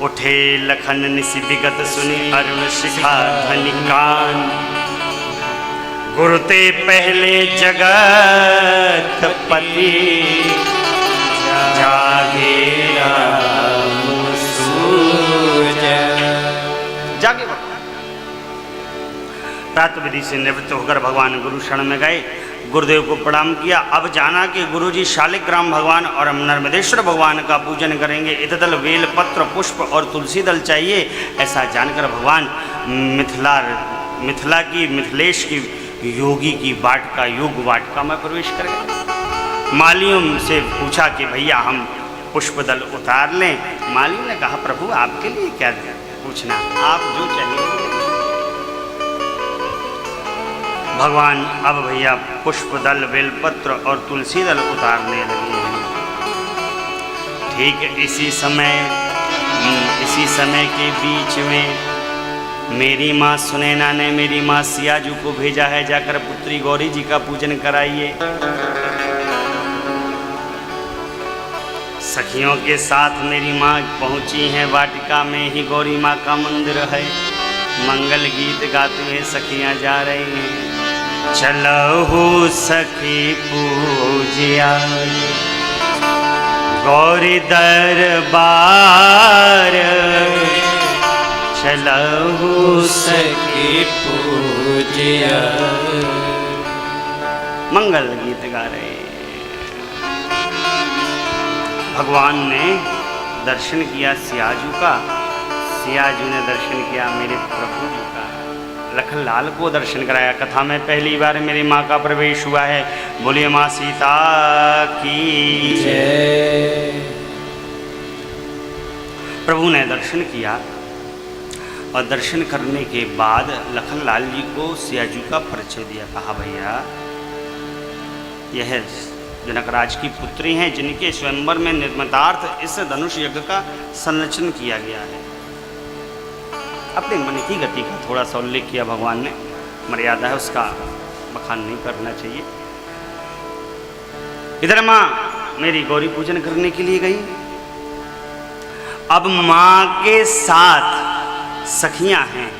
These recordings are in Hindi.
उठे लखन निसि विगत सुनि अरुण शिखा धनि कान। गुरुते पहले जगत पति जागे राम सूरज। जागे प्रातः विधि से निवृत्त होकर भगवान गुरु शरण में गए, गुरुदेव को प्रणाम किया। अब जाना कि गुरुजी शालिग्राम भगवान और नर्मदेश्वर भगवान का पूजन करेंगे। इतदल बेल पत्र पुष्प और तुलसी दल चाहिए। ऐसा जानकर भगवान मिथिला की मिथिलेश की योगी की वाटिका योग वाटिका में प्रवेश कर गए। मालियों से पूछा कि भैया हम पुष्प दल उतार लें। मालियों ने कहा प्रभु आपके लिए क्या पूछना, आप जो चाहिए। भगवान अब भैया पुष्प दल बेलपत्र और तुलसी दल उतारने लगे हैं। ठीक इसी समय के बीच में मेरी माँ सुनैना ने मेरी माँ सियाजू को भेजा है, जाकर पुत्री गौरी जी का पूजन कराइए। सखियों के साथ मेरी माँ पहुँची हैं वाटिका में ही गौरी माँ का मंदिर है। मंगल गीत गाते हुए सखियाँ जा रही हैं। चलो सखी पूजिया गौरी दरबार, चलो सखी पूजिया। मंगल गीत गा रहे। भगवान ने दर्शन किया सियाजू का, सियाजू ने दर्शन किया मेरे प्रभु जी का। लखनलाल को दर्शन कराया। कथा में पहली बार मेरी माँ का प्रवेश हुआ है। बोलिए माँ सीता की जय। प्रभु ने दर्शन किया और दर्शन करने के बाद लखनलाल जी को सियाजू का परिचय दिया। कहा भैया यह जनकराज की पुत्री हैं, जिनके स्वयंवर में निर्मितार्थ इस धनुष यज्ञ का संरक्षण किया गया है। अपने मन की गति का थोड़ा सा उल्लेख किया भगवान ने। मर्यादा है, उसका बखान नहीं करना चाहिए। इधर माँ मेरी गौरी पूजन करने के लिए गई। अब माँ के साथ सखियां हैं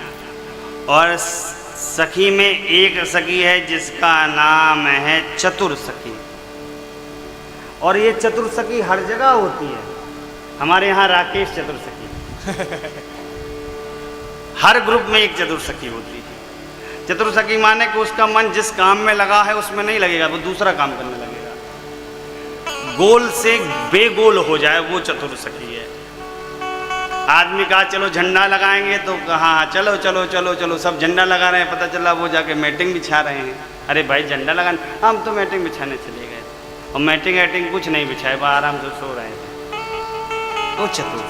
और सखी में एक सखी है जिसका नाम है चतुर सखी। और ये चतुर सखी हर जगह होती है। हमारे यहाँ राकेश चतुर सखी हर ग्रुप में एक चतुर सखी होती है। चतुर सखी माने कि उसका मन जिस काम में लगा है उसमें नहीं लगेगा, वो दूसरा काम करने लगेगा। गोल से बेगोल हो जाए वो चतुर सखी है। आदमी कहा चलो झंडा लगाएंगे तो कहा चलो चलो चलो चलो, सब झंडा लगा रहे हैं, पता चला वो जाके मैटिंग बिछा रहे हैं। अरे भाई झंडा लगाने, हम तो मैटिंग बिछाने चले गए और मैटिंग वैटिंग कुछ नहीं बिछाए, वो आराम से सो रहे थे। वो चतुर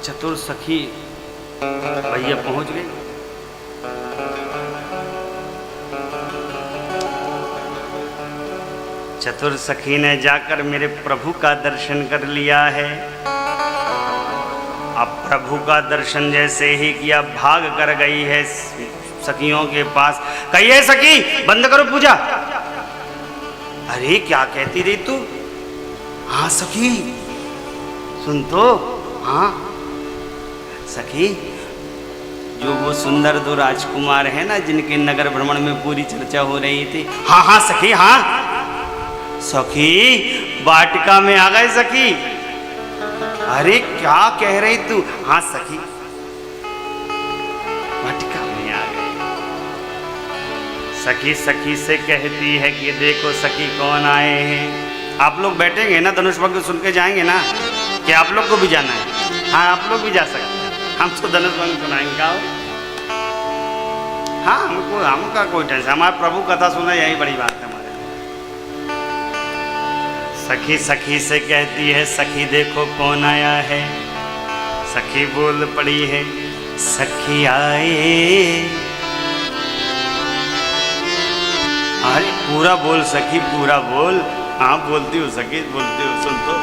चतुर सखी भैया पहुंच गई। चतुर सखी ने जाकर मेरे प्रभु का दर्शन कर लिया है। अब प्रभु का दर्शन जैसे ही किया भाग कर गई है सखियों के पास। कहिए सखी बंद करो पूजा। अरे क्या कहती रही तू? हाँ सखी सुन तो। हाँ सखी, जो वो सुंदर दो राजकुमार है ना जिनके नगर भ्रमण में पूरी चर्चा हो रही थी। हाँ हाँ सखी हाँ। सखी वाटिका में आ गए सखी। अरे क्या कह रही तू? हाँ सखी वाटिका में आ गए। सखी सखी से कहती है कि देखो सखी कौन आए हैं। आप लोग बैठेंगे ना, धनुष भंग सुन के जाएंगे ना? कि आप लोग को भी जाना है? हाँ आप लोग भी जा सकते हैं, हम तो धनुष भंग सुनाएंगे। हाँ हमका कोई टेंशन, हमारे प्रभु कथा सुना यही बड़ी बात है हमारे। सखी सखी से कहती है सखी देखो कौन आया है। सखी बोल पड़ी है सखी आए। अरे पूरा बोल सखी पूरा बोल। हाँ बोलती हूँ सखी बोलती हूँ, सुन तो।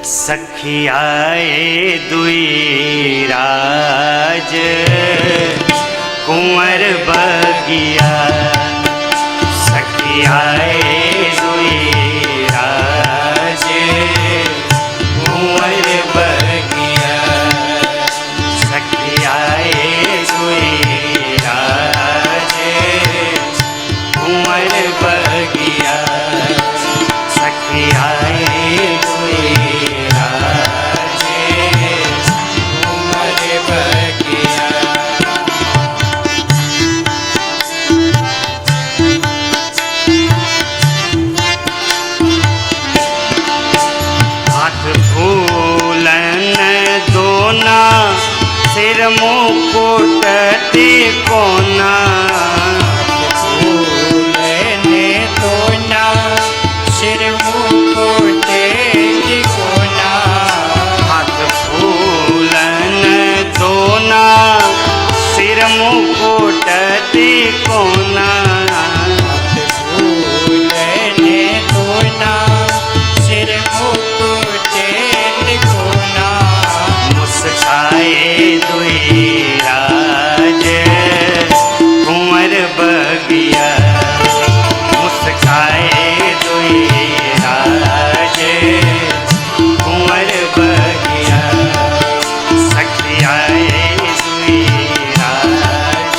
सखी आए दुई राज कुंवर बगिया। सखी आए सिर मुकुट तिकोना फूलने दोना सिर मुकुट तिकोना हाथ फूलन दोना सिर मुकुट तिकोना फूलने दोना सिर मुकुट तिकोना मुस्काए दुई राज कुंवर बगिया मुस्काए दुई राज कुंवर बगिया सखियाए दुई राज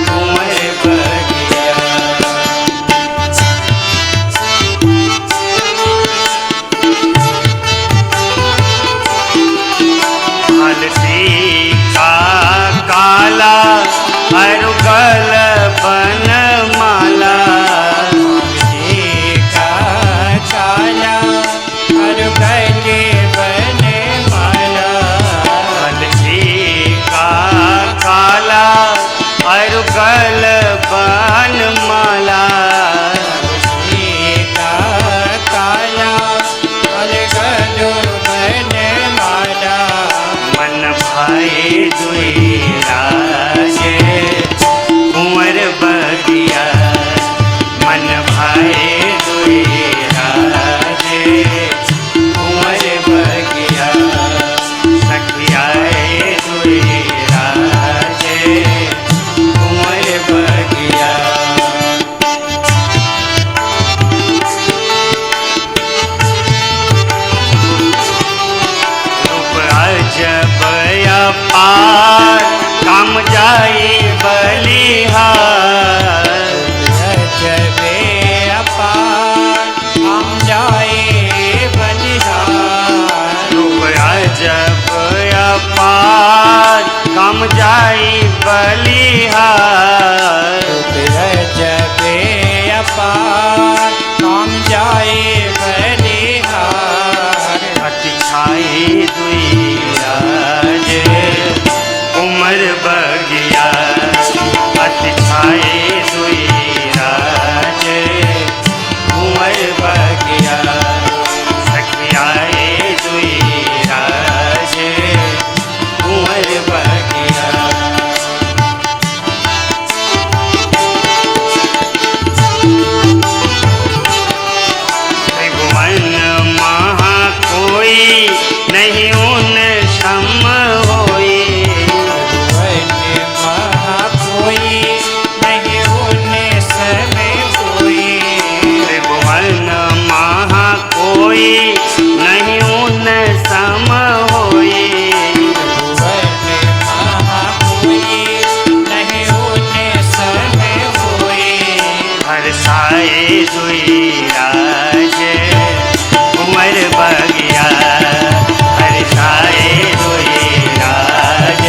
कुंवर बगिया हलसी का काला अरुगल बन माला का काला और गले बने माला हलसी का काला अरुगल बन माला का काला और गलो बने माला मन भाई दुई राज कुंवर बगिया मन भाई दुई राज कुंवर बगिया सखियाए दुई राज कुंवर बगिया रूप अजब अपार काम जाई बलिहार जबे अपार हम जाए बलिहार रूप अजब अपार काम जाई बलिहार जबे अपार हम जाए बलिहार अति छाई दुई राज कुंवर बगिया अति छाई दुई राज कुंवर बगिया सखियाए दुई राज कुंवर बगिया त्रिभुवन महा कोई नहीं उन सम होई वन्य महा कोई नहीं उन्हें समय कोई त्रिभुवन महा कोई नहीं उन सम होई वन्य महा कोई नहीं उन्हें समय कोई हरसाए दुई राज कुंवर बगिया हरसाए दुई राज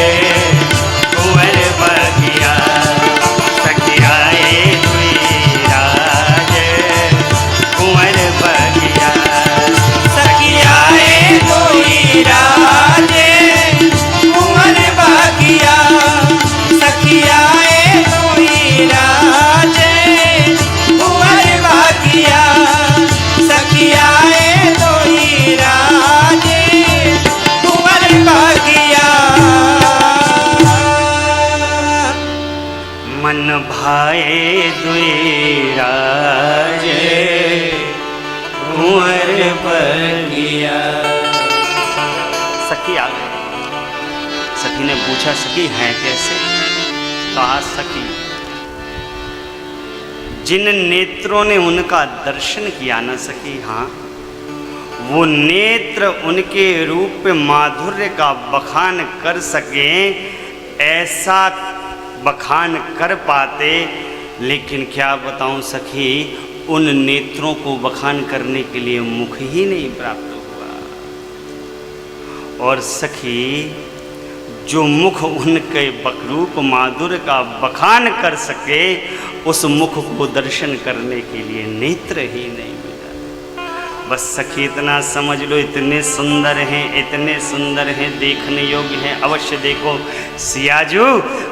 कुंवर बगिया सखियाए दुई राज कुंवर बगिया सखियाए कोई राजे कुंवर बागिया सखियाए कोई राजे कुंवर बागिया सखियाए कोई राजे कुंवर बागिया मन भाए दुई राज कुंवर बगिया सखी आ गई सखी ने पूछा सखी हैं कैसे कहा सखी जिन नेत्रों ने उनका दर्शन किया न सकी हाँ वो नेत्र उनके रूप माधुर्य का बखान कर सके ऐसा बखान कर पाते लेकिन क्या बताऊं सखी उन नेत्रों को बखान करने के लिए मुख ही नहीं प्राप्त हुआ और सखी जो मुख उनके बकरूप माधुर्य का बखान कर सके उस मुख को दर्शन करने के लिए नेत्र ही नहीं मिला। बस सखी इतना समझ लो, इतने सुंदर हैं, देखने योग्य हैं, अवश्य देखो। सियाजू,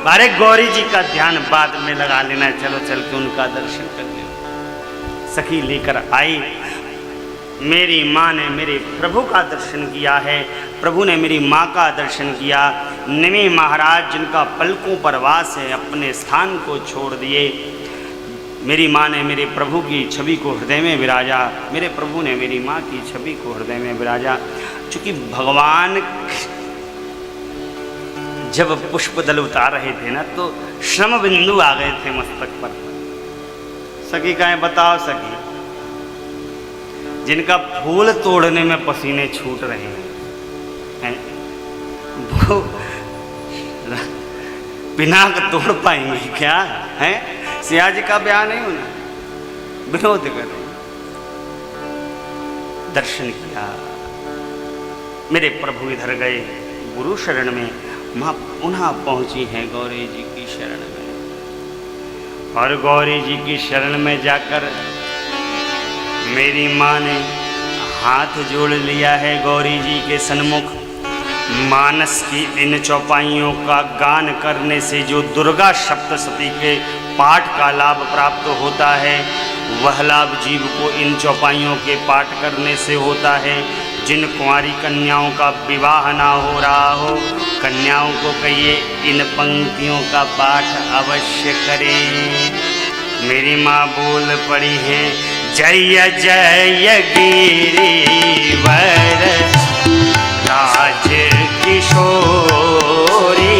अरे गौरी जी का ध्यान बाद में लगा लेना, चलो चल के उनका दर्शन कर लो। सखी लेकर आई, मेरी माँ ने मेरे प्रभु का दर्शन किया है, प्रभु ने मेरी माँ का दर्शन किया। निमि महाराज जिनका पलकों पर वास है, अपने स्थान को छोड़ दिए। मेरी माँ ने मेरे प्रभु की छवि को हृदय में विराजा, मेरे प्रभु ने मेरी माँ की छवि को हृदय में विराजा। चूंकि भगवान जब पुष्प दल उतार रहे थे ना, तो श्रम बिंदु आ गए थे मस्तक पर। सखी कहें, बताओ सखी, जिनका फूल तोड़ने में पसीने छूट रहे हैं, वो पिनाक तोड़ पाएंगे क्या? है सिया जी का बयान नहीं होना, विरोध करें। दर्शन किया, मेरे प्रभु इधर गए गुरु शरण में, माँ पुनः पहुंची हैं गौरी जी की शरण में। और गौरी जी की शरण में जाकर मेरी माँ ने हाथ जोड़ लिया है गौरी जी के सन्मुख। मानस की इन चौपाइयों का गान करने से जो दुर्गा सप्तशती के पाठ का लाभ प्राप्त होता है, वह लाभ जीव को इन चौपाइयों के पाठ करने से होता है। जिन कुंवारी कन्याओं का विवाह ना हो रहा हो, कन्याओं को कहिए इन पंक्तियों का पाठ अवश्य करें। मेरी माँ बोल पड़ी है, जय जय गिरिवर राज किशोरी,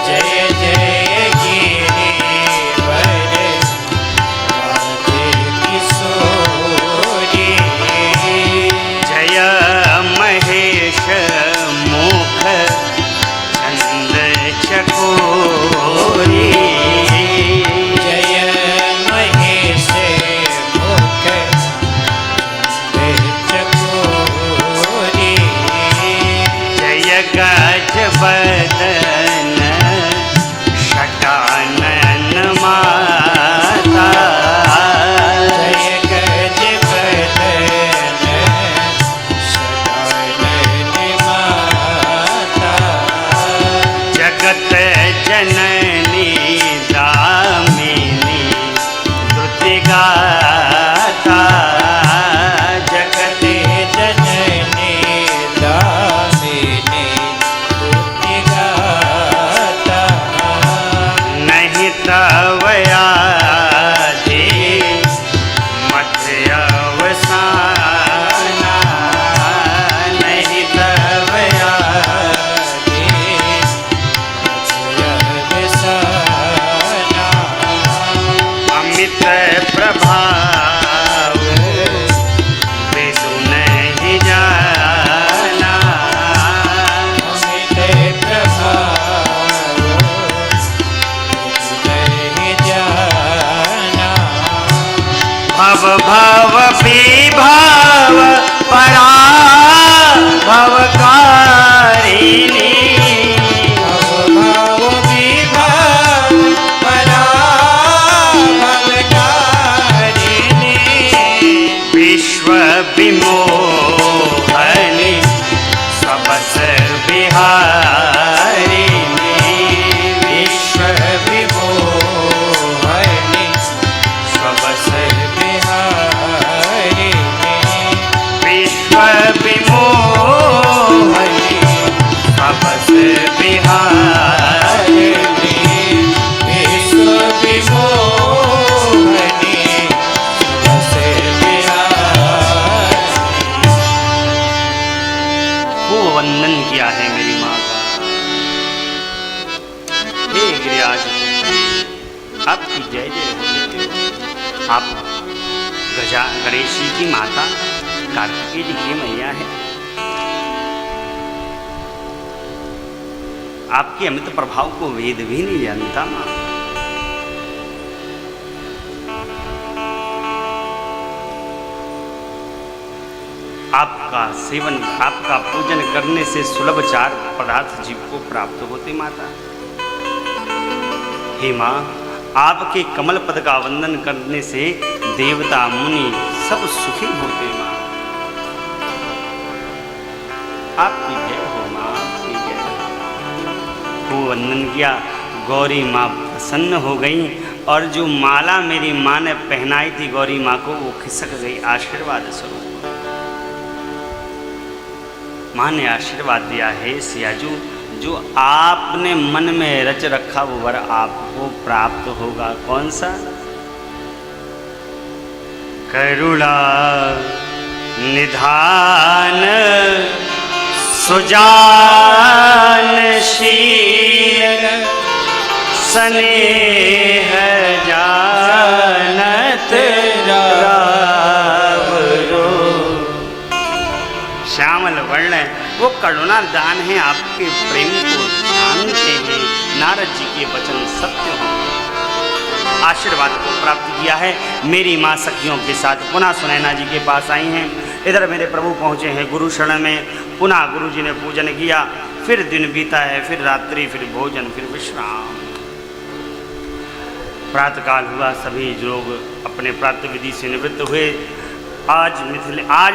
जय जय गिरिवर राज किशोरी, जय महेश मुख चंद चकोरी, बदन शटानन माता, जय गज बदन शटानन माता, जगत जननी दामिनी द्रुति गाता, जगत जननी दामिनी द्रुति गाता, नहीं तव आदि मध्य अवसाना, नहीं तव आदि अवसाना, अमित प्रभाव वेदु नहीं जाना, अमित प्रभाव नहीं जाना, भव भव विभाव परा भवकारिणी, भव भाव विभाव पराभवकारिणी, विश्व विमोहनी सबस बिहारिणी, विश्व विमोहनी सबस बिहारिणी, विश्व विमोहनी सबस बिहारिणी, विश्व विमोहनी सबस बिहारिणी। खूब वंदन किया है मेरी माँ का। हे गिरिराज, आपकी जय जय हो। आप गणेशी की माता, कार्तिकेय जी की मैया है। आपके अमित प्रभाव को वेद भी नहीं जानता माँ। आपका सेवन, आपका पूजन करने से सुलभ चार पदार्थ जीव को प्राप्त होते माता। हे माँ, आपके कमल पद का वंदन करने से देवता मुनि सब सुखी होते माँ। आपकी जय हो माँ, आपकी जय हो। खूब वंदन किया, गौरी माँ प्रसन्न हो गई और जो माला मेरी माँ ने पहनाई थी गौरी माँ को वो खिसक गई आशीर्वाद स्वरूप। माँ ने आशीर्वाद दिया, है सियाजू जो आपने मन में रच रखा वो वर आपको प्राप्त होगा। कौन सा? करुणा निधान सुजानशील स्नेह जानत रावरो। श्यामल वर्ण वो करुणा दान है, आपके प्रेम को जानते हैं। नारद जी के वचन सत्य हो, आशीर्वाद को प्राप्त किया है। मेरी माँ सखियों के साथ पुनः सुनैना जी के पास आई हैं। इधर मेरे प्रभु पहुँचे हैं गुरु शरण में। पुनः गुरु जी ने पूजन किया, फिर दिन बीता है, फिर रात्रि, फिर भोजन, फिर विश्राम। प्रातःकाल हुआ, सभी लोग अपने प्रातः विधि से निवृत्त हुए। आज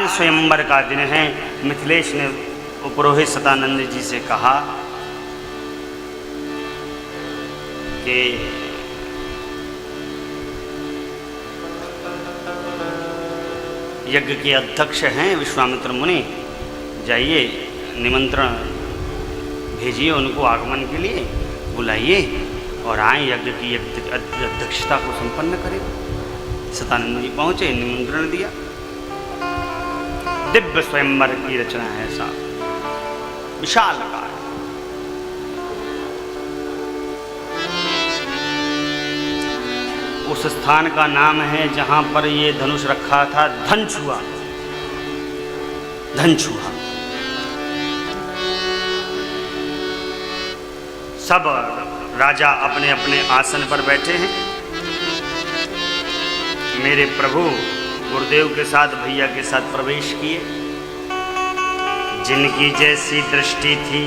स्वयंवर का दिन है। मिथिलेश ने पुरोहित सदानंद जी से कहा कि यज्ञ के अध्यक्ष हैं विश्वामित्र मुनि, जाइए निमंत्रण भेजिए उनको, आगमन के लिए बुलाइए और आए, यज्ञ की अध्यक्षता को संपन्न करें। सदानंद जी पहुँचे, निमंत्रण दिया। दिव्य स्वयंवर की रचना है साहब, विशाल का है। उस स्थान का नाम है जहां पर ये धनुष रखा था, धनछुआ। धनछुआ सब राजा अपने अपने आसन पर बैठे हैं। मेरे प्रभु गुरुदेव के साथ, भैया के साथ प्रवेश किए। जिनकी जैसी दृष्टि थी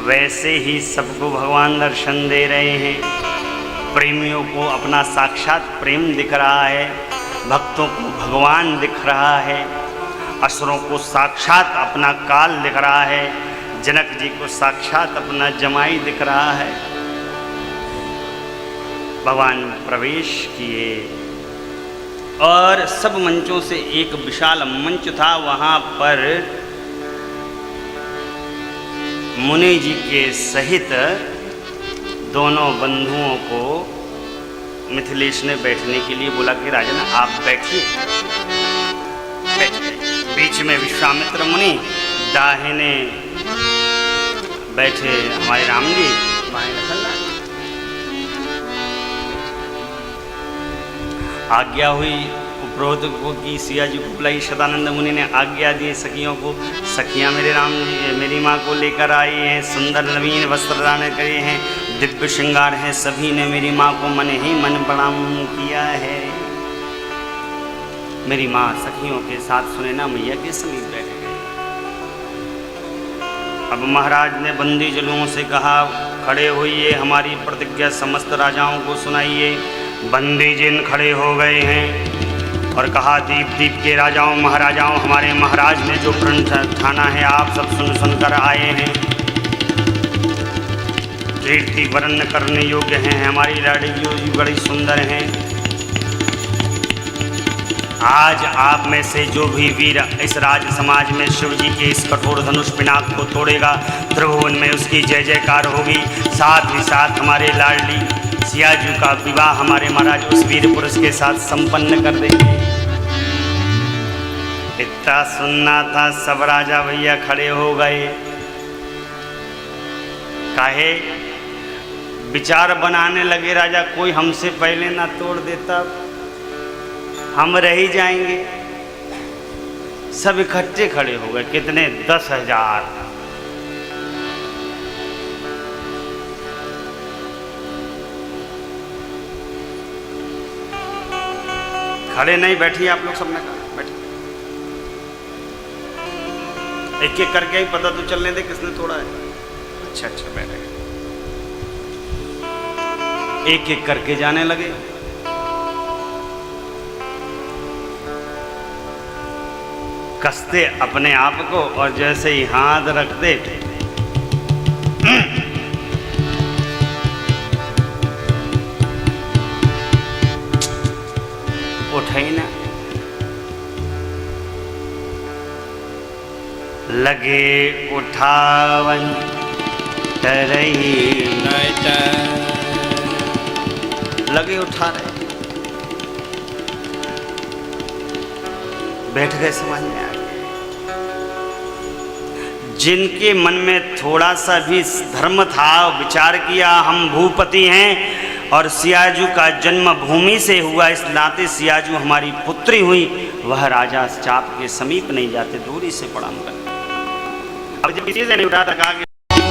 वैसे ही सबको भगवान दर्शन दे रहे हैं। प्रेमियों को अपना साक्षात प्रेम दिख रहा है, भक्तों को भगवान दिख रहा है, असुरों को साक्षात अपना काल दिख रहा है, जनक जी को साक्षात अपना जमाई दिख रहा है। भगवान प्रवेश किए और सब मंचों से एक विशाल मंच था। वहाँ पर मुनि जी के सहित दोनों बंधुओं को मिथिलेश ने बैठने के लिए बोला कि राजन आप बैठिए। बीच में विश्वामित्र मुनि, दाहिने बैठे हमारे राम जी, बाएं लखनलाल। आज्ञा हुई उपरोक्त को कि सिया जी को बुलाई। सदानंद मुनि ने आज्ञा दी सखियों को। सखियां मेरे राम जी, मेरी माँ को लेकर आई हैं, सुंदर नवीन वस्त्र धारण करे हैं, दिव्य श्रृंगार है। सभी ने मेरी माँ को मन ही मन प्रणाम किया है। मेरी माँ सखियों के साथ सुनैना मैया के समीप बैठ गए। अब महाराज ने बंदी जलुओं से कहा, खड़े होइए, हमारी प्रतिज्ञा समस्त राजाओं को सुनाइए। बंदी जिन खड़े हो गए हैं और कहा, दीप दीप के राजाओं महाराजाओं, हमारे महाराज ने जो प्रण ठाना है आप सब सुन सुनकर आए हैं। कीर्ति वर्ण करने योग्य हैं, हमारी लाड़ी जी बड़ी सुंदर हैं। आज आप में से जो भी वीर इस राज समाज में शिव जी के इस कठोर धनुष पिनाक को तोड़ेगा, त्रिभुवन में उसकी जय जयकार होगी। साथ ही साथ हमारे लाडली सियाजू का विवाह हमारे महाराज उस वीर पुरुष के साथ संपन्न कर देंगे। इतना सुनना था, सब राजा भैया खड़े हो गए। काहे विचार बनाने लगे राजा, कोई हमसे पहले ना तोड़ देता, हम रह ही जाएंगे। सब इकट्ठे खड़े हो गए। कितने? 10,000। खड़े नहीं, बैठिए आप लोग, सबने कहा बैठिए। एक एक करके ही पता तो चलने दे किसने तोड़ा है। अच्छा अच्छा बैठे। एक एक करके जाने लगे। कसते अपने आप को और जैसे ही हाथ रखते उठे ही ना। लगे उठावन तरई, लगे उठा रहे, बैठ गए, समझ में आ गया। जिनके मन में थोड़ा सा भी धर्म था, विचार किया हम भूपति हैं और सियाजू का जन्म भूमि से हुआ, इस नाते सियाजू हमारी पुत्री हुई, वह राजा चाप के समीप नहीं जाते, दूरी से प्रणाम करते। अब जब किसी से नहीं उठा था, कहा कि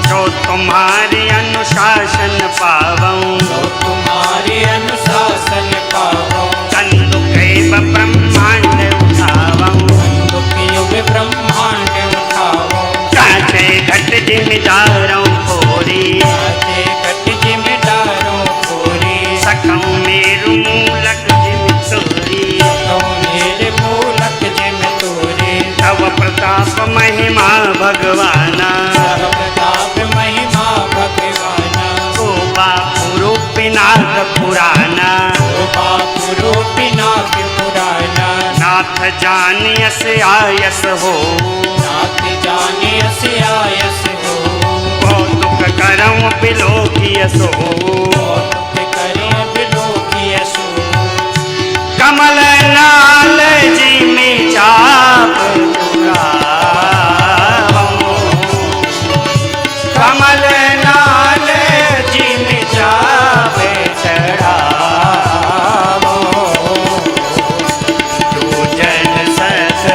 जो तुम्हारे अनुशासन पावऊं, जो तुम्हारे अनुशासन पावऊं, कंदु कैव ब्रह्मांड उठावऊं, युग ब्रह्मांड उठावऊं, चाचे घट जिम्मेदारों खोरी, चाचे घट जिम्मेदारों खोरी, सकऊं मेरु मूलक जिम तोरी, सकऊं मेरे मूलक जिम तोरी, तव प्रताप महिमा भगवाना, तव प्रताप महिमा भगवाना, ओ बापू रूपिनाथ पुराना, ओ बापू रूपिनाथ पुराना, नाथ जानियस आयस हो, नाथ जानियस आयस हो, कौतुक करऊं बिलोकियसो, कौतुक करें बिलोकियसो, कमल नाल जी में चाप पुरावऊं, कमल नाल जी में चाप चढ़ावऊं, जो जन सत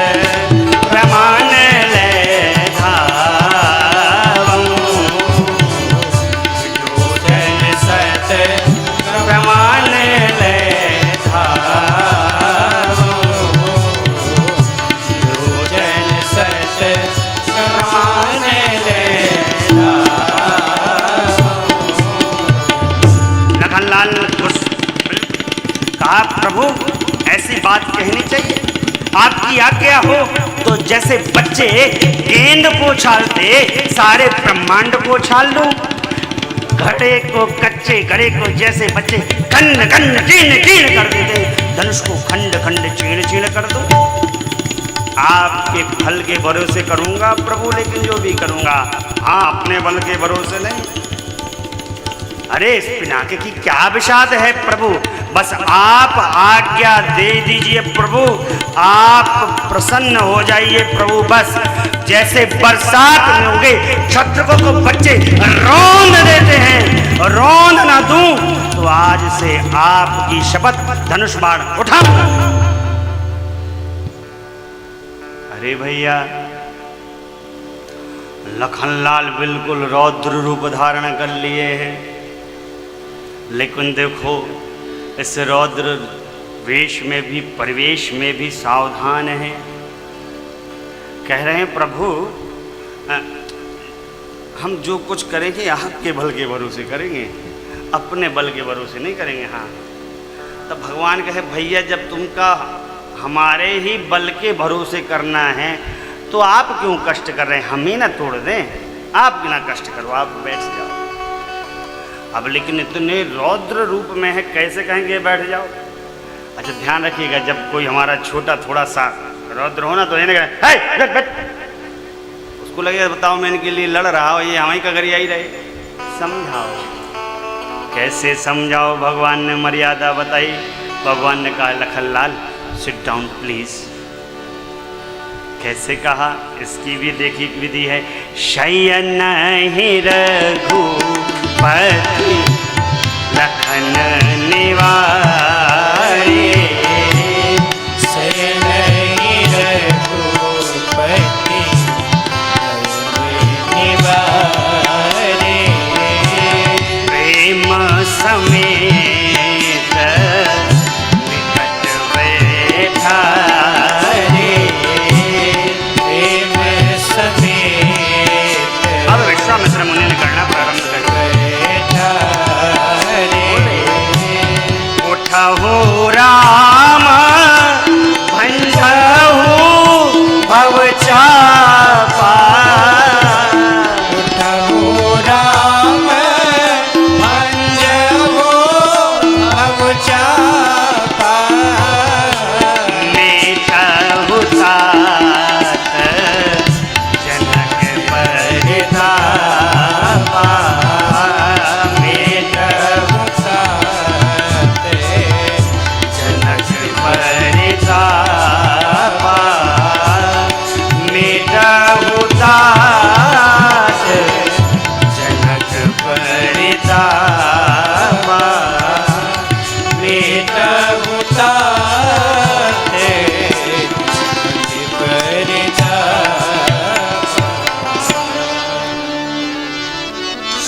प्रमाण ले धावऊं, जो जन सत प्रमाण ले धावऊं, जो जन सत प्रमाण ले लखनलाल ने कहा, प्रभु ऐसी बात कहनी चाहिए, आपकी आज्ञा हो तो जैसे बच्चे गेंद को उछालते सारे ब्रह्मांड को उछाल दूं, घड़े को कच्चे घड़े को जैसे बच्चे खंड खंड चीण चीण कर देते, धनुष को खंड खंड चीण चीण कर दो। आपके फल के भरोसे करूंगा प्रभु, लेकिन जो भी करूंगा, हाँ अपने बल के भरोसे नहीं। अरे इस पिनाके की क्या विषाद है प्रभु, बस आप आज्ञा दे दीजिए प्रभु, आप प्रसन्न हो जाइए प्रभु। बस जैसे बरसात में उगे छत्रकों को बच्चे रौंद देते हैं, रौंद ना दूं तो आज से आपकी शपथ धनुष बाण उठाऊंगा। अरे भैया, लखनलाल बिल्कुल रौद्र रूप धारण कर लिए हैं, लेकिन देखो इस रौद्र वेश में भी, परिवेश में भी सावधान है। कह रहे हैं प्रभु हम जो कुछ करेंगे आपके बल के भरोसे करेंगे, अपने बल के भरोसे नहीं करेंगे। हाँ, तब भगवान कहे भैया जब तुमका हमारे ही बल के भरोसे करना है तो आप क्यों कष्ट कर रहे हैं, हम ही ना तोड़ दें, आप बिना कष्ट करो, आप बैठ जाओ। अब लेकिन इतने रौद्र रूप में है, कैसे कहेंगे बैठ जाओ। अच्छा ध्यान रखिएगा, जब कोई हमारा छोटा थोड़ा सा रौद्र हो ना तो ये उसको लगेगा बताओ मैं इनके लिए लड़ रहा हूँ, ये हमारी कगरिया ही रहे। समझाओ, कैसे समझाओ, भगवान ने मर्यादा बताई। भगवान ने कहा लखनलाल सिट डाउन प्लीज। कैसे कहा, इसकी भी देखी विधि है। शयन ही रघुपति लखन निवारे, शयन ही रघुपति निवारे, प्रेम समेत निकट बैठारे, प्रेम समेत। अब विश्वामित्र मुनि ने करना प्रारंभ कर बैठारे, उठा हो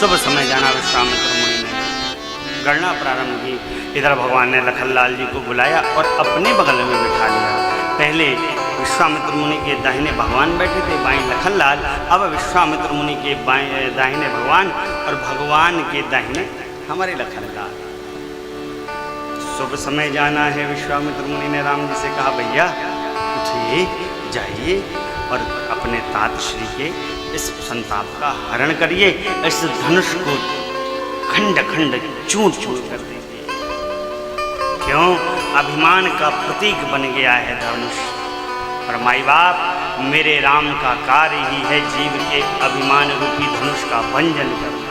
शुभ समय जाना विश्वामित्र मुनि ने गणना प्रारंभ की। इधर भगवान ने लखनलाल जी को बुलाया और अपने बगल में बिठा लिया। पहले विश्वामित्र मुनि के दाहिने भगवान बैठे थे, बाएं लखनलाल। अब विश्वामित्र मुनि के दाहिने भगवान और भगवान के दाहिने हमारे लखनलाल। शुभ समय जाना है। विश्वामित्र मुनि ने राम जी से कहा, भैया उठिए, जाइए और अपने तात श्री के इस संताप का हरण करिए, इस धनुष को खंड खंड चूर चूर कर दीजिए। क्यों? अभिमान का प्रतीक बन गया है धनुष। और माई बाप, मेरे राम का कार्य ही है जीव के अभिमान रूपी धनुष का भंजन करना।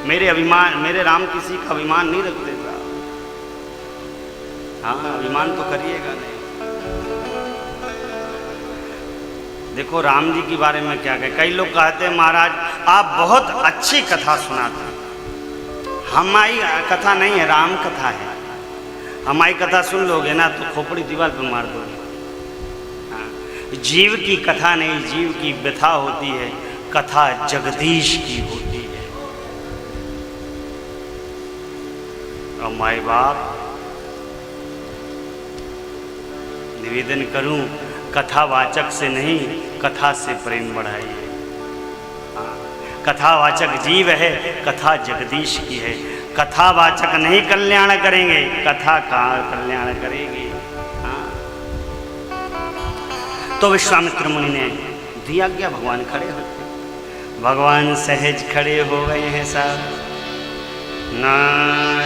मेरे राम किसी का अभिमान नहीं रखते साहब। हाँ, अभिमान तो करिएगा नहीं। देखो राम जी के बारे में क्या कहे, कई लोग कहते हैं महाराज आप बहुत अच्छी कथा सुनाते हैं। हमारी कथा नहीं है, राम कथा है। हमारी कथा सुन लोगे ना तो खोपड़ी दीवार पर मार दोगे। हाँ, जीव की कथा नहीं, जीव की व्यथा होती है, कथा जगदीश की होती है। और माई बाप, निवेदन करूं, कथावाचक से नहीं कथा से प्रेम बढ़ाइए। कथावाचक जीव है, कथा जगदीश की है। कथावाचक नहीं कल्याण करेंगे, कथा कहाँ कल्याण करेगी। हाँ। तो विश्वामित्र मुनि ने दिया गया, भगवान खड़े होते। भगवान सहज खड़े हो गए हैं साहब। ना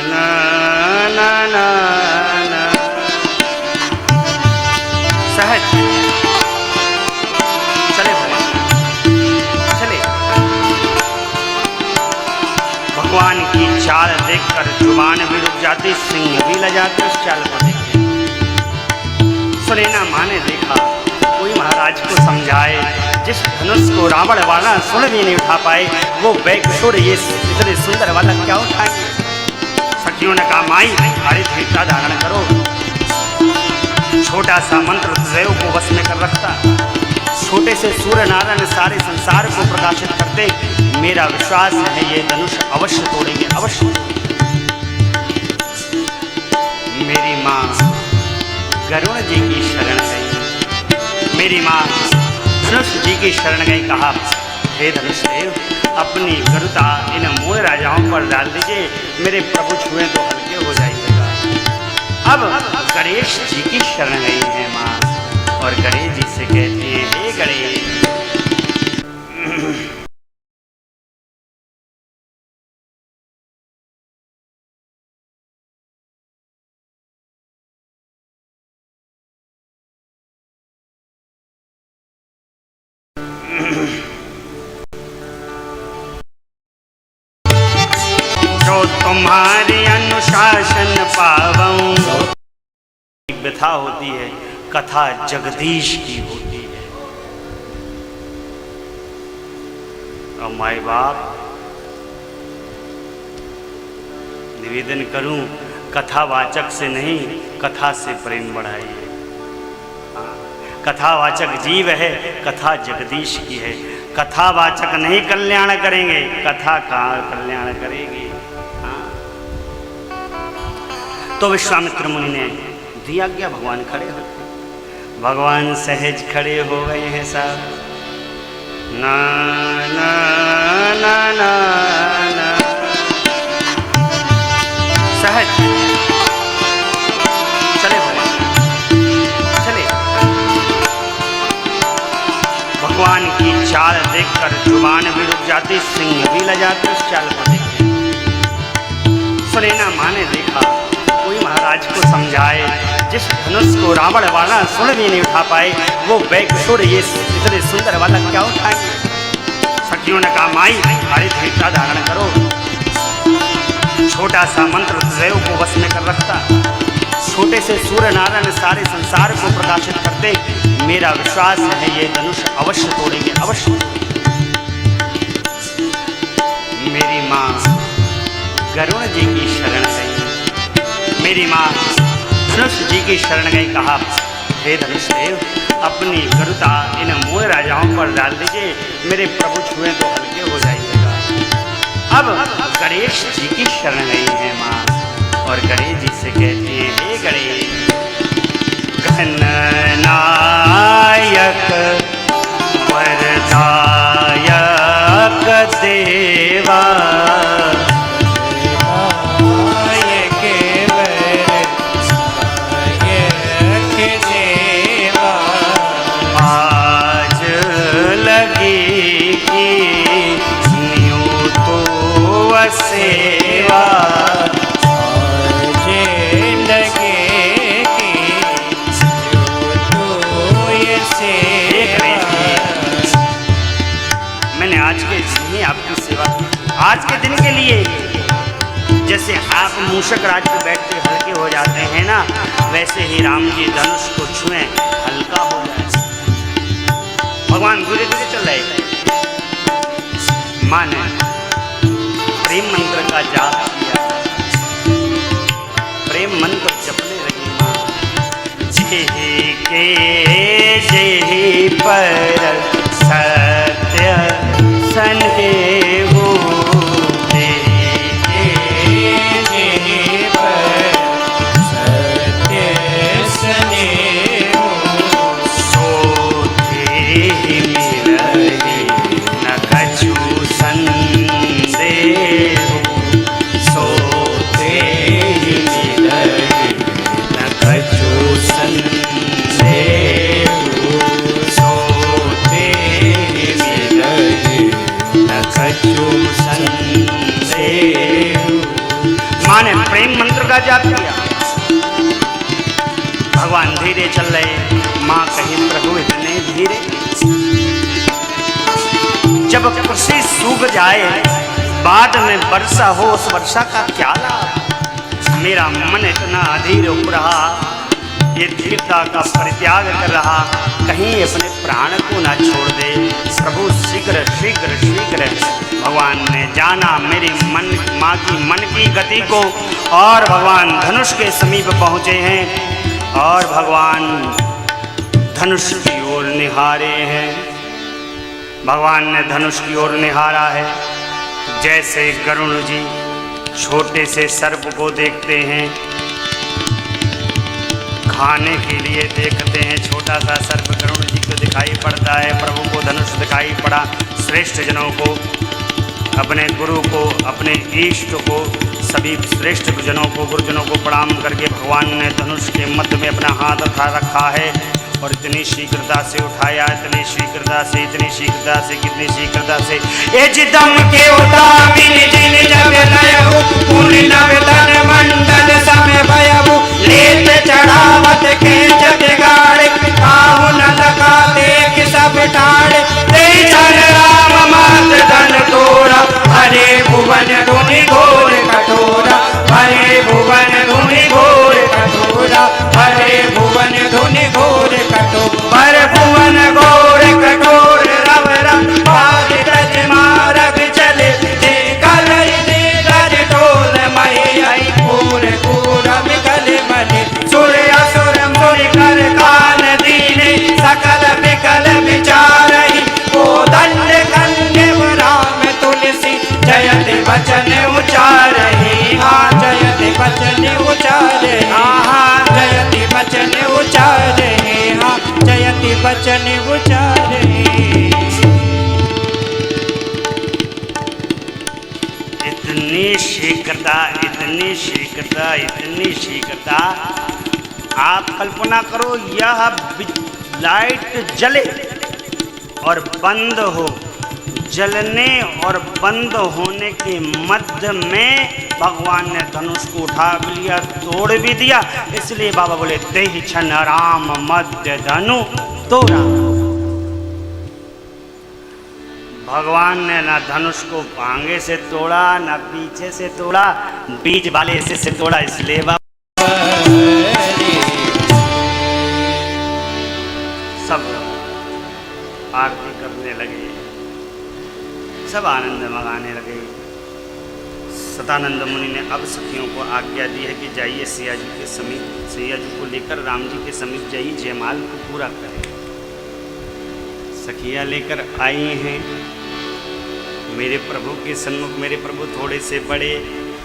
ना ना ना ना सहज चले भगवान, चले। भगवान की चाल देखकर जुबान भी रुक जाती, सिंह भी लजाते उस चाल को देखते। सुनैना माँ ने देखा, कोई महाराज को समझाए, जिस धनुष को रावण वाला सुन भी नहीं उठा पाए, वो बैकुंठ ये इतने सुंदर वाला क्या उठाएंगे। सखियों ने कहा, माई अरे धैर्य धारण करो, छोटा सा मंत्र सदैव को वश में कर रखता। छोटे से सूर्य नारायण सारे संसार को प्रकाशित करते। मेरा विश्वास है ये धनुष अवश्य तोड़ेंगे, अवश्य। मेरी माँ गरुण जी की शरण गई। मेरी माँ धनुष जी की शरण गई। कहा, हे धनुष देव, अपनी गरुता इन मूल राजाओं पर डाल दीजिए, मेरे प्रभु छुए तो हल्के हो जाएगा। अब गणेश जी की शरण गई है माँ, और गणेश जी से कहती है, हे गणेश। जो तुम्हारे अनुशासन पावऊं, व्यथा होती है, कथा जगदीश की होती है। और माई बाप, निवेदन करूं, कथावाचक से नहीं कथा से प्रेम बढ़ाइए। कथावाचक जीव है, कथा जगदीश की है। कथावाचक नहीं कल्याण करेंगे, कथा कहाँ कल्याण करेगी। तो विश्वामित्र मुनि ने दिया गया, भगवान खड़े होते। भगवान सहज खड़े हो गए हैं साहब। ना ना ना ना ना सहज चले भगवान, चले। भगवान की चाल देखकर जुबान भी रुक जाती, सिंह भी लजाते उस चाल को देखते। सुनैना माँ ने देखा, कोई महाराज को समझाए, जिस धनुष को रावण वाला सुन भी नहीं उठा पाए, वो बैकुंठ ये इतने सुंदर वाला क्या उठाएंगे। सखियों ने कहा, माई अरे धैर्य धारण करो, छोटा सा मंत्र सदैव को वश में कर रखता। छोटे से सूर्य नारायण सारे संसार को प्रकाशित करते। मेरा विश्वास है ये धनुष अवश्य तोड़ेंगे, अवश्य। मेरी माँ गरुण जी की शरण गई। मेरी माँ धनुष जी की शरण गई। कहा, हे धनुष देव, अपनी गरुता इन मूल राजाओं पर डाल दीजिए, मेरे प्रभु छुए तो हल्के हो जाइएगा। अब गणेश जी की शरण गई है माँ और गणेश जी से कहती है, हे गणेश गणनायक वरदायक देवा सेवा मैंने आज के दिन आपकी सेवा आज के दिन के लिए, जैसे आप मूषक राज पे बैठ के हल्के हो जाते हैं ना, वैसे ही राम जी धनुष को छुएं हल्का हो जाए। भगवान धीरे धीरे चल रहे थे। माने प्रेम मंत्र का जाप किया, प्रेम मंत्र जपने लगी माँ। जेहि के जेहि पर सत्य सन्देहु, जेहि के जेहि पर सत्य सन्देहु, सो तेहि मिलहि न कछु संदेहु, सो तेहि मिलहि न कछु संदेहु, सो तेहि मिलहि न कछु संदेहु। माँ ने प्रेम मंत्र का जाप किया। भगवान धीरे चल रहे। माँ कही प्रभु इतने धीरे, जब कृषि सूख जाए बाद में वर्षा हो, उस वर्षा का क्या लाभ। मेरा मन इतना अधीर हो रहा, ये धीरता का परित्याग कर रहा, कहीं अपने प्राण को ना छोड़ दे। प्रभु शीघ्र शीघ्र शीघ्र भगवान ने जाना मेरी माँ की मन की गति को, और भगवान धनुष के समीप पहुँचे हैं और भगवान धनुष की ओर निहारे हैं। भगवान ने धनुष की ओर निहारा है, जैसे गरुण जी छोटे से सर्प को देखते हैं, खाने के लिए देखते हैं, छोटा सा सर्प गरुण जी को दिखाई पड़ता है। प्रभु को धनुष दिखाई पड़ा। श्रेष्ठ जनों को, अपने गुरु को, अपने इष्ट को, सभी श्रेष्ठ जनों को, गुरुजनों को प्रणाम करके भगवान ने धनुष के मध्य में अपना हाथ उठा रखा है और इतनी शीघ्रता से उठाया, इतनी शीघ्रता से, इतनी शीघ्रता से, कितनी शीघ्रता से। ए जिदम के उदामिन जिन जब नयहु, पूर्ण नवतन मंडल समय भयहु, लेत चढ़ावत के जग गाड़े, काहु न लगा देख सब ठाड़े, ते चल राम मात धन तोरा, हरे भुवन धुनि घोर कठोरा, हरे भुवन धुनि घोर कठोरा, हरे भुवन धुनि घोर कठोर, पर भुवन घोर कठोर रव रव भाग गज मारग चले, जे कलई दे गज टोल मही आई, पूर पूरम कल मने, सुर असुर मुनि कर कान दीने, सकल विकल विचारहि, को दंड खंडे राम तुलसी, जयति वचन उचारहि, हाँ जयति वचन उचारहि, हाँ जयति वचन उचारहि, हाँ जयति वचन उचारहि। इतनी शीघ्रता, इतनी शीघ्रता, इतनी शीघ्रता, आप कल्पना करो यह लाइट जले और बंद हो, जलने और बंद होने के मध्य में भगवान ने धनुष को उठा भी लिया, तोड़ भी दिया। इसलिए बाबा बोले तेहि छन राम मध्य धनु तोड़ा। भगवान ने ना धनुष को आगे से तोड़ा, ना पीछे से तोड़ा, बीच वाले से तोड़ा। इसलिए सब आरती करने लगे, सब आनंद मनाने लगे। सतानंद मुनि ने अब सखियों को आज्ञा दी है कि जाइए सिया जी के समीप, सिया जी को लेकर राम जी के समीप जाइए, जयमाल को पूरा करें। सखियाँ लेकर आई हैं, मेरे प्रभु के सन्मुख मेरे प्रभु थोड़े से बड़े,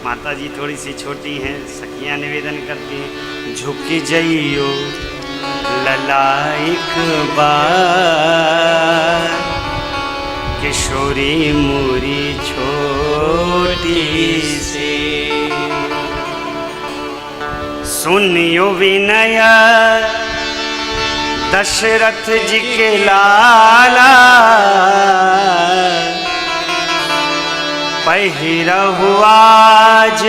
माता जी थोड़ी सी छोटी हैं। सखियां निवेदन करती हैं, झुक जइयो ललाइक बार, किशोरी मोरी छोटी सी, सुनियो विनय दशरथ जी के लाला, पहिरहु आज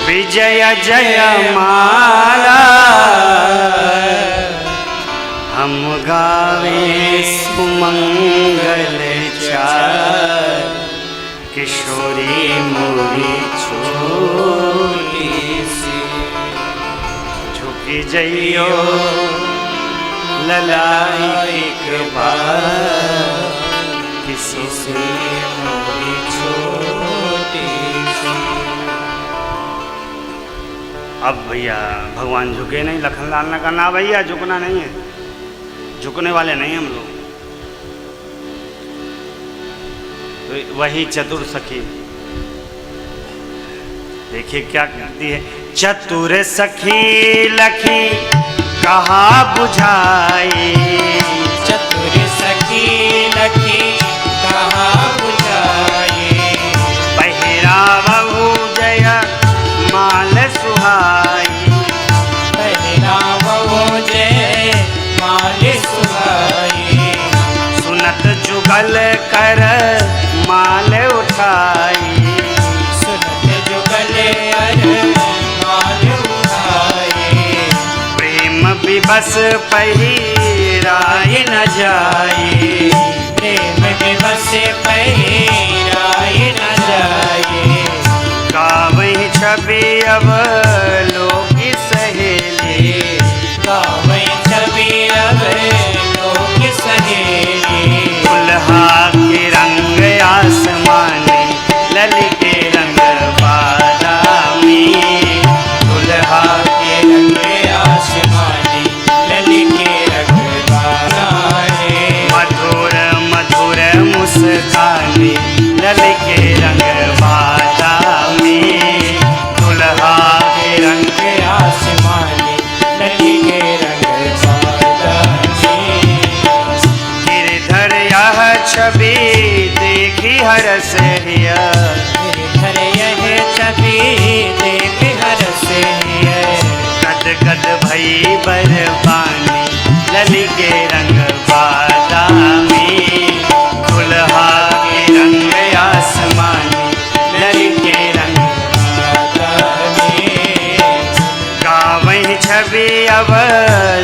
विजय जय माला, हम गावे सुमंगल चार, किशोरी मोरी छोटी सी, झुकी जइयो ललाइक बार, किशोरी मोरी छोटी सी। अब भैया भगवान झुके नहीं, लखनलाल ने कहा ना भैया झुकना नहीं है, झुकने वाले नहीं हम लोग। तो वही चतुर सखी देखिए क्या कहती है, चतुर सखी लखी कहा बुझाई, चतुर सखी लखी कहा बुझाई, पहिरावहु जय माल सुहाई, पहिरावहु जय माल सुहाई, सुनत जुगल कर माल उठाई, सुनत जुगल कर माल उठाई, प्रेम विबस पहिराय न जाई, प्रेम विवश पहिराय न जाई, गावहीं छवि अब लोग सहेली, गावहीं छवि अब लोग सहेली, दुल्हा के रंग आसमानी ललिके रंग बादामी, दुल्हा के रंग आसमानी ललिके रंग बादामी, मधुर मधुर मुस्कानी ललिके रंग बादामी, दुल्हा के रंग आसमानी ललिके रंग बादामी, गिरधर यह छवि देखी हरस हिया, गिरधर यह छवि देख हरस हिया, गद गद भई बरबानी ललिके रंग बादामी, दुल्हा के रंग आसमानी ललिके रंग बादामी, गावहीं छवि अब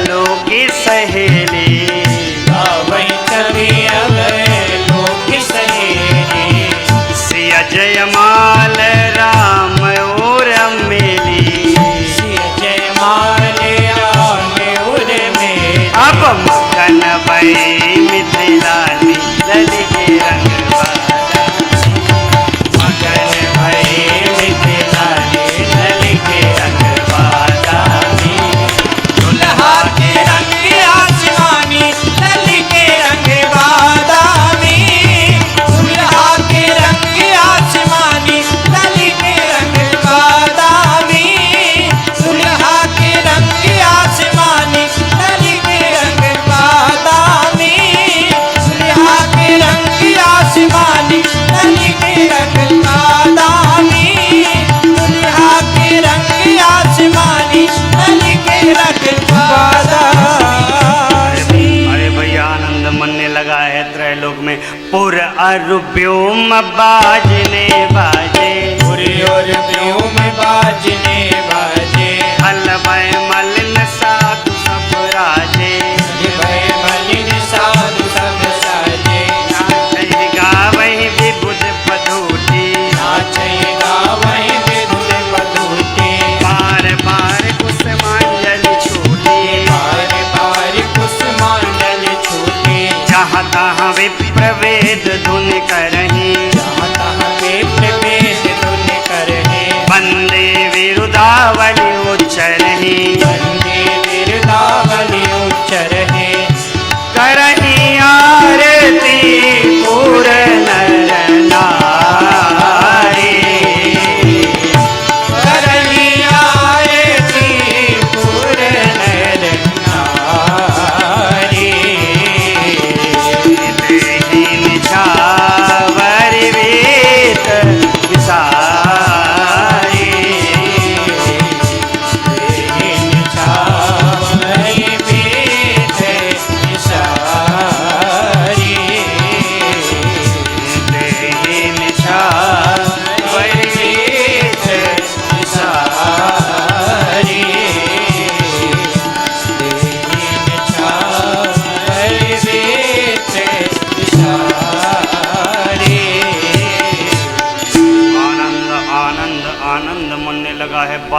लोग सहेली, गावहीं छवि अब लोग सहेली, सिया जयमाल राम और अमेली, सिया जयमाल राम और मेली, अब मगन भई मिथिलानी ललिके रंग बादामी, मगन भई मिथिलानी ललिके रंग बादामी, दुल्हा के रंग आसमानी ललिके रंग बादामी, दुल्हा के रंग आसमानी ललिके रंग बादामी, दुल्हा के रंग आसमानी ललिके रंग बादामी, दुल्हा के रंग आसमानी ललिके रंग बादामी, दुल्हा के रंग आसमानी ललिके रंग बादामी। अरे भैया आनंद मनने लगा है त्रैलोक में, पुर अरु व्योम बाजने बाजे, पूरे और व्योम बाजने बाजे, अलमय मलिन साधु सब राजे, भय मलिन साधु सब साजे, नाचहि गावहीं विबुध पधूटी, नाचै गावहीं विधुर बधूटी, बार बार कुसुमांजलि छूटी, बार बार कुसुमांडल छूटी, जहाँ तहाँ विप्रवेद धुन करहीं, जहाँ तहाँ वेद वेद धुन करहीं, वंदे विरुदावली उच्चरहीं, वंदे विरदावली उच्चरहीं, करहीं आरती पूर नर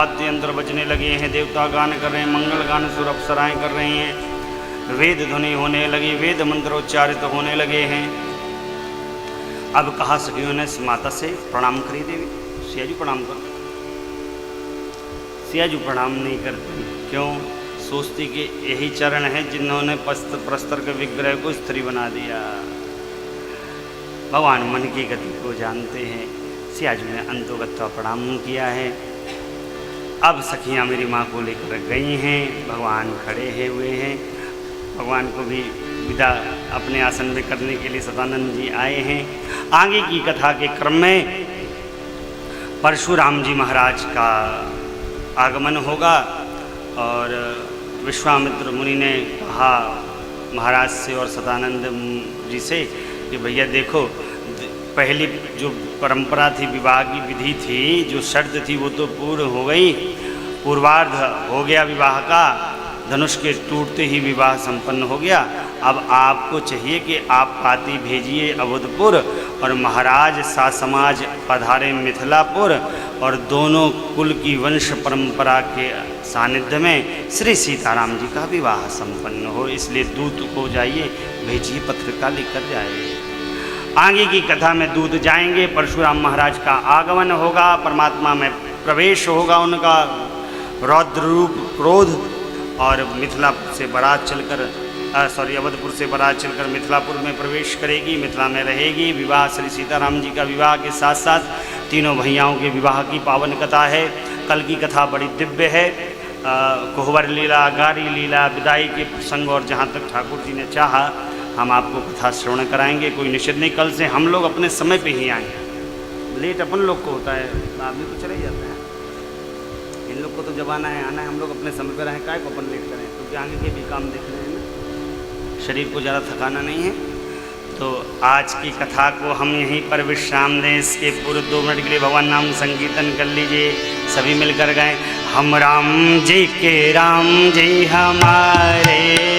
वाद्य यंत्र बजने लगे हैं, देवता गान कर रहे हैं, मंगल गान सुर अप्सराएं कर रही हैं, वेद ध्वनि होने लगी, वेद मंत्र उच्चारित होने लगे हैं। अब कहा सखियों ने माता से प्रणाम करी देवी, सियाजू प्रणाम करो। सियाजू प्रणाम नहीं करती, क्यों? सोचती कि यही चरण है जिन्होंने प्रस्तर के विग्रह को स्त्री बना दिया। भगवान मन की गति को जानते हैं। सियाजू ने अंतोगत्वा प्रणाम किया है। अब सखियाँ मेरी माँ को लेकर गई हैं, भगवान खड़े हुए हैं। भगवान को भी विदा अपने आसन में करने के लिए सदानंद जी आए हैं। आगे की कथा के क्रम में परशुराम जी महाराज का आगमन होगा और विश्वामित्र मुनि ने कहा महाराज से और सदानंद जी से कि भैया देखो, पहली जो परंपरा थी, विवाह की विधि थी, जो शर्त थी वो तो पूर्ण हो गई, पूर्वार्ध हो गया विवाह का, धनुष के टूटते ही विवाह संपन्न हो गया। अब आपको चाहिए कि आप पाती भेजिए अवधपुर और महाराज सा समाज पधारे मिथिलापुर और दोनों कुल की वंश परंपरा के सानिध्य में श्री सीताराम जी का विवाह संपन्न हो। इसलिए दूत को जाइए, भेजिए, पत्रिका लेकर जाइए। आगे की कथा में दूत जाएंगे, परशुराम महाराज का आगमन होगा, परमात्मा में प्रवेश होगा उनका, रौद्र रूप क्रोध, और मिथिलापुर से बारात चलकर अवधपुर से बारात चलकर मिथिलापुर में प्रवेश करेगी, मिथिला में रहेगी। विवाह श्री सीताराम जी का विवाह के साथ साथ तीनों भैयाओं के विवाह की पावन कथा है। कल की कथा बड़ी दिव्य है। कोहबर लीला, गारी लीला, विदाई के प्रसंग और जहाँ तक ठाकुर जी ने चाहा हम आपको कथा श्रवण कराएंगे। कोई निषेध नहीं, कल से हम लोग अपने समय पे ही आएँ। लेट अपन लोग को होता है, आदमी तो चले जाते हैं। इन लोग को तो जब आना है आना है, हम लोग अपने समय पर रहें, काय को अपन लेट करें, क्योंकि आगे के भी काम देख रहे हैं ना, शरीर को ज़्यादा थकाना नहीं है। तो आज की कथा को हम यहीं पर विश्राम दें। इसके पूर्व 2 मिनट के लिए भगवान नाम संकीर्तन कर लीजिए, सभी मिलकर गाएं। हम राम जी के राम जी हमारे